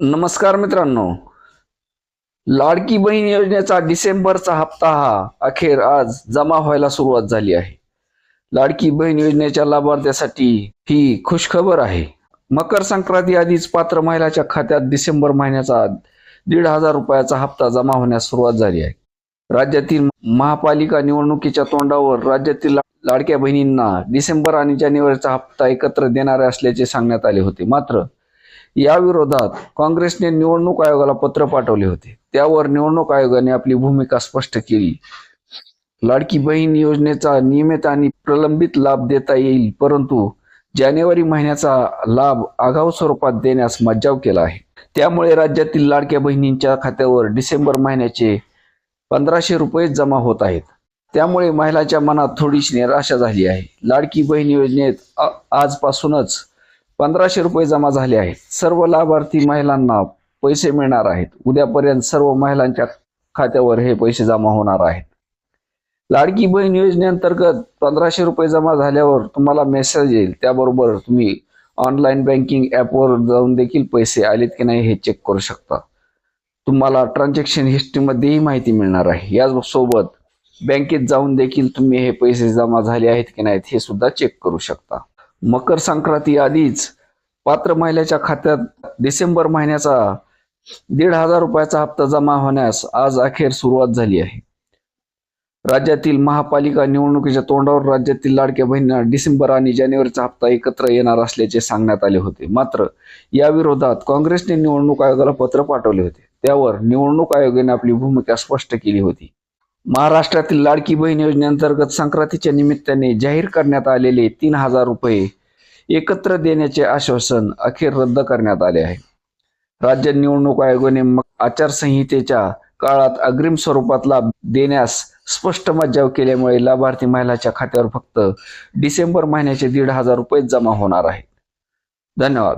नमस्कार मित्रांनो. लाडकी बहीण योजनेचा डिसेंबरचा हप्ता हा अखेर आज जमा व्हायला सुरुवात झाली आहे. लाडकी बहीण योजनेच्या लाभार्थ्यासाठी ही खुशखबर आहे. मकर संक्रांती आधीच पात्र महिलाच्या खात्यात डिसेंबर महिन्याचा 1,500 रुपयाचा हप्ता जमा होण्यास सुरुवात झाली आहे. राज्यातील महापालिका निवडणुकीच्या तोंडावर राज्यातील लाडक्या बहिणींना डिसेंबर आणि जानेवारीचा हप्ता एकत्र देणारे असल्याचे सांगण्यात आले होते. मात्र या विरोधात काँग्रेसने निवडणूक आयोगाला पत्र पाठवले होते. त्यावर निवडणूक आयोगाने आपली भूमिका स्पष्ट केली. लाडकी बहीण योजनेचा नियमित आणि प्रलंबित लाभ देता येईल, परंतु जानेवारी महिन्याचा लाभ आगाऊ स्वरूपात देण्यास मज्जाव केला आहे. त्यामुळे राज्यातील लाडक्या बहिणींच्या खात्यावर डिसेंबर महिन्याचे 1,500 रुपये जमा होत आहेत. त्यामुळे महिलांच्या मनात थोडीशी निराशा झाली आहे. लाडकी बहीण योजनेत आजपासूनच 1,500 रुपये जमा झाले आहेत. सर्व लाभार्थी महिलांना पैसे मिळणार आहेत. उद्यापर्यंत सर्व महिलांच्या खात्यावर हे पैसे जमा होणार आहेत. लाडकी बहीण योजनेअंतर्गत 1,500 रुपये जमा झाल्यावर तुम्हाला मेसेज येईल. त्याबरोबर तुम्ही ऑनलाईन बँकिंग ॲपवर जाऊन देखील पैसे आलेत की नाही हे चेक करू शकता. तुम्हाला ट्रान्झॅक्शन हिस्ट्रीमध्येही माहिती मिळणार आहे. यासोबत बँकेत जाऊन देखील तुम्ही हे पैसे जमा झाले आहेत की नाहीत हे सुद्धा चेक करू शकता. मकर संक्रांती आधीच पात्र महिलेच्या खात्यात डिसेंबर महिन्याचा 1,500 रुपयाचा हप्ता जमा होण्यास आज अखेर सुरुवात झाली आहे. राज्यातील महापालिका निवडणुकीच्या तोंडावर राज्यातील लाडक्या बहिणींना डिसेंबर आणि जानेवारीचा हप्ता एकत्र येणार असल्याचे सांगण्यात आले होते. मात्र या विरोधात काँग्रेसने निवडणूक आयोगाला पत्र पाठवले होते. त्यावर निवडणूक आयोगाने आपली भूमिका स्पष्ट केली होती. महाराष्ट्रातील लाडकी बहीण योजनेअंतर्गत संक्रांतीच्या निमित्ताने जाहीर करण्यात आलेले 3,000 रुपये एकत्र देण्याचे आश्वासन अखेर रद्द करण्यात आले आहे. राज्य निवडणूक आयोगाने आचारसंहितेच्या काळात अग्रिम स्वरूपात लाभ देण्यास स्पष्ट मज्जाव केल्यामुळे लाभार्थी महिलांच्या खात्यावर फक्त डिसेंबर महिन्याचे 1,500 रुपये जमा होणार आहेत. धन्यवाद.